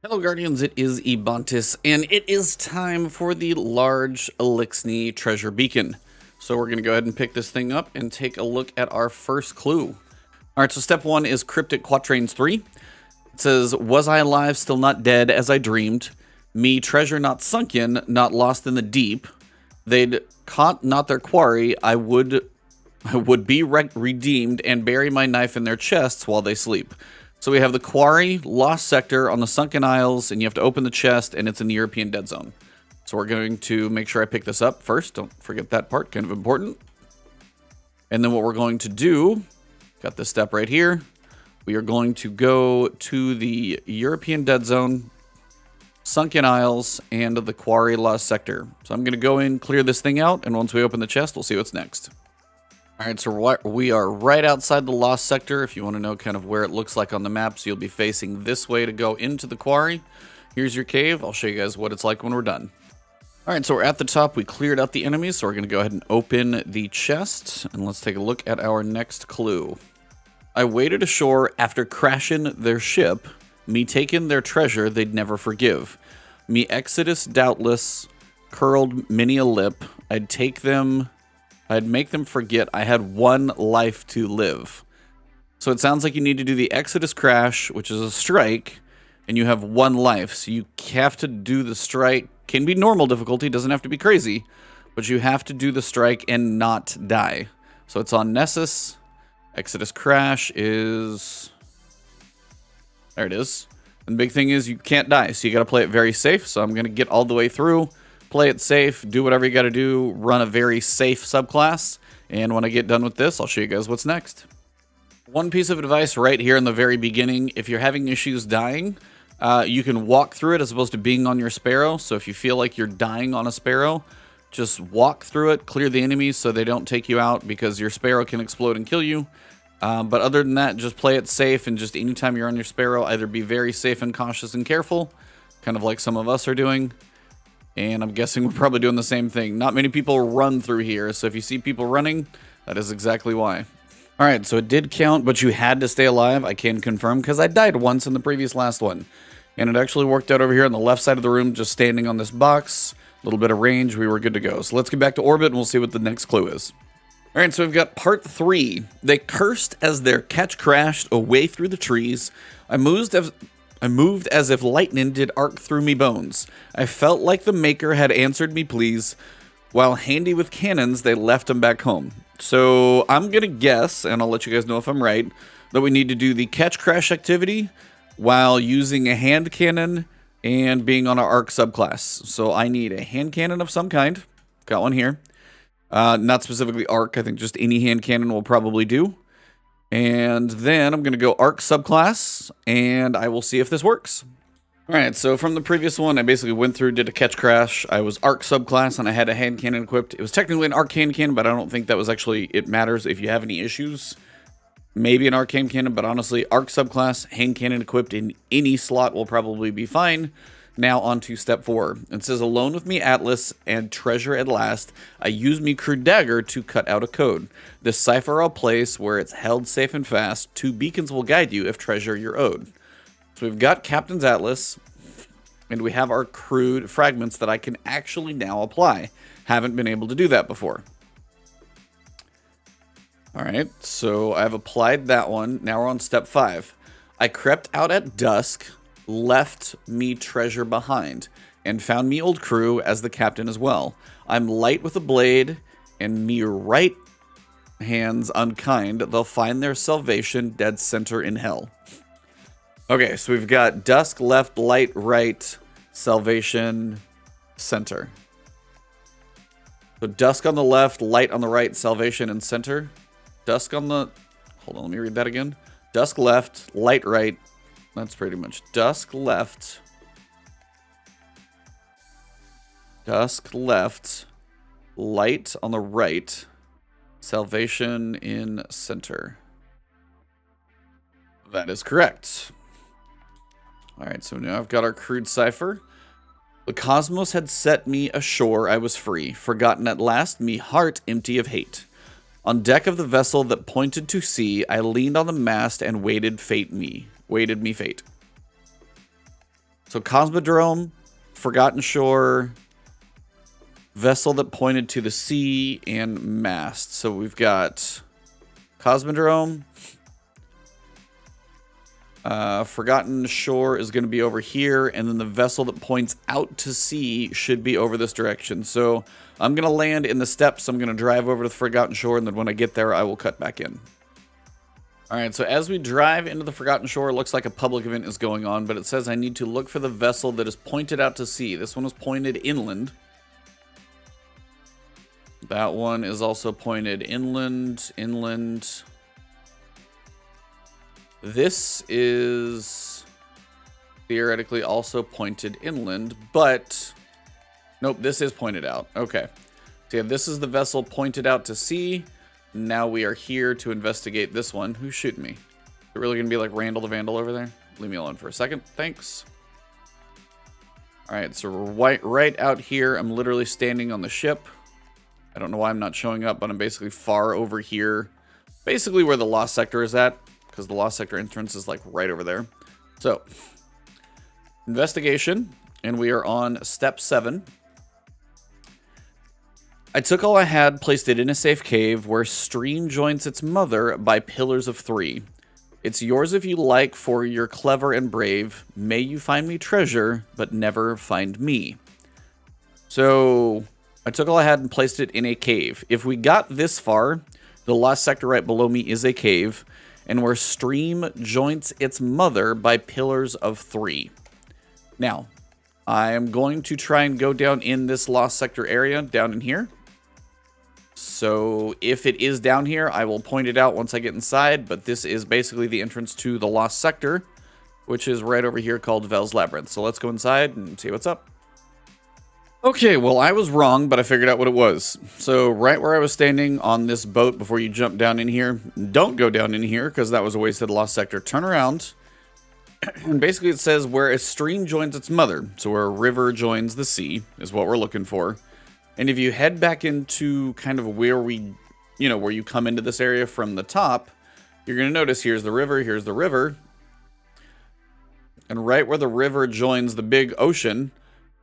Hello Guardians, it is Ebontis, and it is time for the large Elixni treasure beacon. So we're going to go ahead and pick this thing up and take a look at our first clue. Alright, so step 1 is Cryptic Quatrains 3. It says, was I alive, still not dead, as I dreamed? Me treasure not sunken, not lost in the deep. They'd caught not their quarry, I would be redeemed and bury my knife in their chests while they sleep. So we have the quarry, lost sector on the Sunken Isles, and you have to open the chest, and it's in the European Dead Zone. So we're going to make sure I pick this up first. Don't forget that part, kind of important. And then what we're going to do, got this step right here. We are going to go to the European Dead Zone, Sunken Isles, and the quarry, lost sector. So I'm going to go in, clear this thing out, and once we open the chest, we'll see what's next. Alright, so we are right outside the lost sector. If you want to know kind of where it looks like on the map, so you'll be facing this way to go into the quarry. Here's your cave. I'll show you guys what it's like when we're done. Alright, so we're at the top. We cleared out the enemies, so we're going to go ahead and open the chest. And let's take a look at our next clue. I waded ashore after crashing their ship. Me taking their treasure they'd never forgive. Me exodus doubtless, curled many a lip. I'd make them forget I had one life to live. So it sounds like you need to do the Exodus crash, which is a strike, and you have one life. So you have to do the strike. Can be normal difficulty, doesn't have to be crazy, but you have to do the strike and not die. So it's on Nessus. Exodus crash is... there it is. And the big thing is you can't die, so you got to play it very safe. So I'm going to get all the way through. Play it safe, do whatever you got to do, run a very safe subclass, and when I get done with this, I'll show you guys what's next. One piece of advice right here in the very beginning, if you're having issues dying, you can walk through it as opposed to being on your Sparrow, so if you feel like you're dying on a Sparrow, just walk through it, clear the enemies so they don't take you out, because your Sparrow can explode and kill you. But other than that, just play it safe, and just anytime you're on your Sparrow, either be very safe and cautious and careful, kind of like some of us are doing. And I'm guessing we're probably doing the same thing. Not many people run through here, so if you see people running, that is exactly why. Alright, so it did count, but you had to stay alive. I can confirm, because I died once in the previous last one. And it actually worked out over here on the left side of the room, just standing on this box. A little bit of range, we were good to go. So let's get back to orbit, and we'll see what the next clue is. Alright, so we've got part 3. They cursed as their catch crashed away through the trees. I moved as if lightning did arc through me bones. I felt like the maker had answered me please. While handy with cannons, they left them back home. So I'm going to guess, and I'll let you guys know if I'm right, that we need to do the catch crash activity while using a hand cannon and being on our arc subclass. So I need a hand cannon of some kind. Got one here. Not specifically arc. I think just any hand cannon will probably do. And then I'm going to go Arc subclass, and I will see if this works. Alright, so from the previous one, I basically went through, did a catch crash. I was Arc subclass, and I had a hand cannon equipped. It was technically an Arc hand cannon, but I don't think that was actually, it matters if you have any issues. Maybe an Arc hand cannon, but honestly, Arc subclass, hand cannon equipped in any slot will probably be fine. Now on to step 4. It says, alone with me Atlas and treasure at last, I use me crude dagger to cut out a code. This cipher I'll place where it's held safe and fast. 2 beacons will guide you if treasure you're owed. So we've got Captain's Atlas, and we have our crude fragments that I can actually now apply. Haven't been able to do that before. Alright, so I've applied that one. Now we're on step 5. I crept out at dusk, left me treasure behind, and found me old crew as the captain as well. I'm light with a blade, and me right hands unkind, they'll find their salvation dead center in hell. Okay, so we've got dusk, left, light, right, salvation, center. So dusk on the left, light on the right, salvation, and center. Dusk on the... hold on, let me read that again. Dusk left, light right. That's pretty much dusk left. Dusk left. Light on the right. Salvation in center. That is correct. Alright, so now I've got our crude cipher. The cosmos had set me ashore, I was free. Forgotten at last, me heart empty of hate. On deck of the vessel that pointed to sea, I leaned on the mast and waited me fate. So Cosmodrome, Forgotten Shore, Vessel that pointed to the sea, and Mast. So we've got Cosmodrome. Forgotten Shore is going to be over here, and then the vessel that points out to sea should be over this direction. So I'm going to land in the steps. I'm going to drive over to the Forgotten Shore, and then when I get there, I will cut back in. All right, so as we drive into the Forgotten Shore, it looks like a public event is going on, but it says I need to look for the vessel that is pointed out to sea. This one is pointed inland. That one is also pointed inland, inland. This is theoretically also pointed inland, but nope, this is pointed out. Okay. So yeah, this is the vessel pointed out to sea. Now we are here to investigate this one. Who's shooting me? Is it really going to be like Randall the Vandal over there? Leave me alone for a second. Thanks. All right, so we're right out here. I'm literally standing on the ship. I don't know why I'm not showing up, but I'm basically far over here. Basically where the Lost Sector is at, because the Lost Sector entrance is like right over there. So, investigation, and we are on step 7. I took all I had, placed it in a safe cave where stream joins its mother by pillars of 3. It's yours if you like, for you're clever and brave. May you find me treasure, but never find me. So, I took all I had and placed it in a cave. If we got this far, the Lost Sector right below me is a cave, and where stream joins its mother by pillars of 3. Now, I am going to try and go down in this Lost Sector area, down in here. So if it is down here, I will point it out once I get inside, but this is basically the entrance to the Lost Sector, which is right over here called Vel's Labyrinth. So let's go inside and see what's up. Okay, well, I was wrong, but I figured out what it was. So right where I was standing on this boat before you jump down in here, don't go down in here because that was a wasted Lost Sector. Turn around, and basically it says where a stream joins its mother. So where a river joins the sea is what we're looking for. And if you head back into kind of where we, where you come into this area from the top, you're going to notice here's the river. And right where the river joins the big ocean,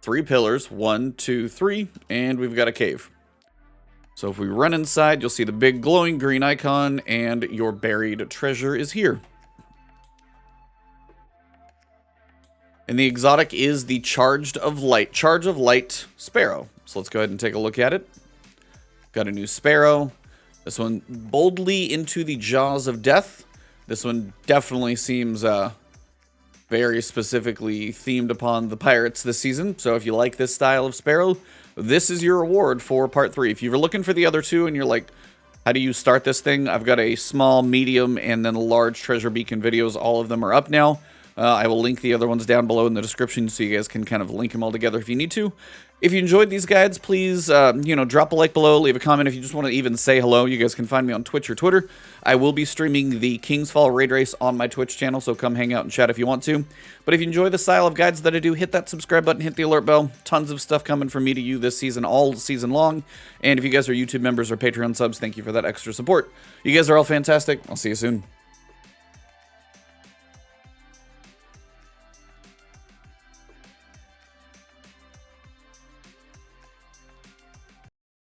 3 pillars, 1, 2, 3, and we've got a cave. So if we run inside, you'll see the big glowing green icon, and your buried treasure is here. And the exotic is the Charge of Light Sparrow. So let's go ahead and take a look at it. Got a new Sparrow. This one boldly into the jaws of death. This one definitely seems very specifically themed upon the pirates this season. So if you like this style of Sparrow, this is your reward for part 3. If you were looking for the other 2 and you're like, how do you start this thing? I've got a small, medium, and then a large treasure beacon videos. All of them are up now. I will link the other ones down below in the description so you guys can kind of link them all together if you need to. If you enjoyed these guides, please, drop a like below, leave a comment. If you just want to even say hello, you guys can find me on Twitch or Twitter. I will be streaming the King's Fall Raid Race on my Twitch channel, so come hang out and chat if you want to. But if you enjoy the style of guides that I do, hit that subscribe button, hit the alert bell. Tons of stuff coming from me to you this season, all season long. And if you guys are YouTube members or Patreon subs, thank you for that extra support. You guys are all fantastic. I'll see you soon.